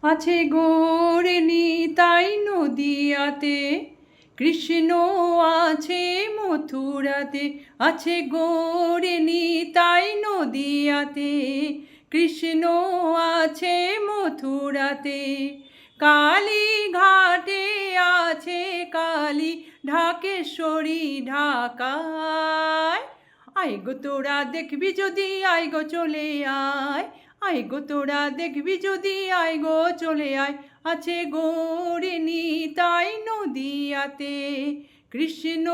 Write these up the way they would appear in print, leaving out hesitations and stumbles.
আছে গৌরে নিতাই নদিয়াতে, কৃষ্ণ আছে মথুরাতে। আছে গৌরে নিতাই নদিয়াতে, কৃষ্ণ আছে মথুরাতে। কালী ঘাটে আছে কালী, ঢাকেশ্বরী ঢাকায়। আয় গো তোরা দেখবি যদি, আয় গো চলে আয়। আয় গো তোরা দেখবি যদি, আয় গো চলে আয়। আছে গৌরে নিতাই নদিয়াতে, কৃষ্ণ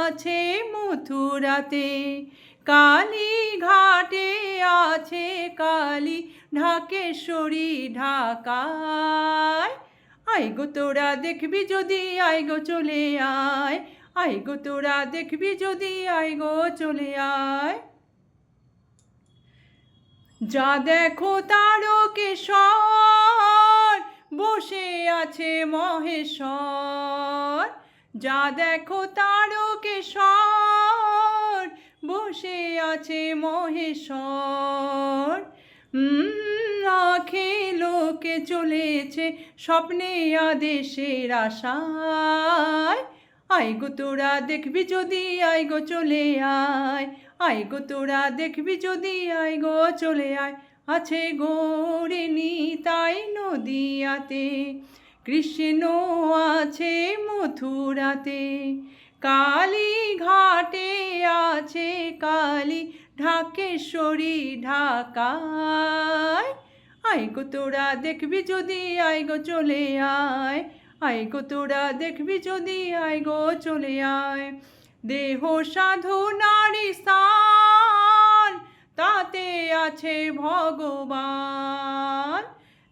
আছে মথুরাতে। কালী ঘাটে আছে কালী, ঢাকেশ্বরী ঢাকায়। আয় গো তোরা দেখবি যদি, আয় গো চলে আয়। আয় গো তোরা দেখবি যদি, আয় গো চলে আয়। যা দেখো তারকেশ্বর, বসে আছে মহেশ্বর। যা দেখো তারকেশ্বর, বসে আছে মহেশ্বর। আঁখে লোকে চলেছে স্বপ্নে আদেশের আশায়। আয় গো তোরা দেখবি যদি, আয় গো চলে আয়। আয় গো তোরা দেখবি যদি, আয় গো চলে আয়। আছে গৌরে নিতাই নদিয়াতে, কৃষ্ণ আছে মথুরাতে। কালী ঘাটে আছে কালী, ঢাকেশ্বরী ঢাকায়। আয় গো তোরা দেখবি যদি, আয় গো চলে আয়। আয় গো তোরা দেখবি যদি, আয় গো চলে আয়। দেহ সাধনার স্থান, তাতে আছে ভগবান।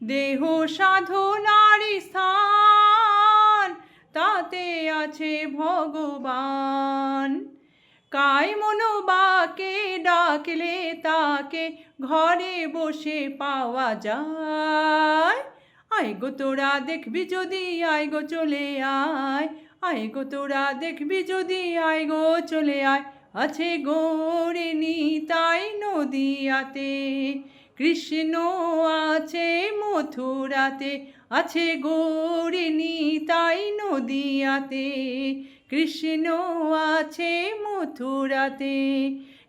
দেহ সাধনার স্থান, তাতে আছে ভগবান। কায় মনো বাকে ডাকলে তাকে, ঘরে বসে পাওয়া যায়। আয় গো তোরা দেখবি যদি, আয় গো চলে আয়। আয় গো তোরা দেখবি যদি, আয় গো চলে আয়। আছে গৌরে নিতাই নদিয়াতে, কৃষ্ণ আছে মথুরাতে। আছে গৌরে নিতাই নদিয়াতে, কৃষ্ণ আছে মথুরাতে।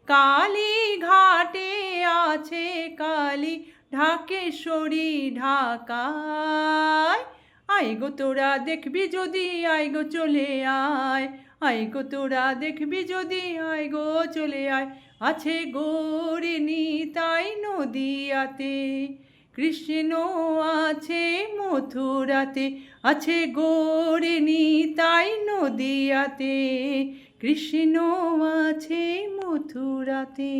কালী ঘাটে আছে কালী, ঢাকেশ্বরী ঢাকায়। আয় গো তোরা দেখবি যদি, আয় গো চলে আয়। আয় গো তোরা দেখবি যদি, আয় গো চলে আয়। আছে গৌরে নিতাই নদিয়াতে, কৃষ্ণ আছে মথুরাতে। আছে গৌরে নিতাই নদিয়াতে, কৃষ্ণ আছে মথুরাতে।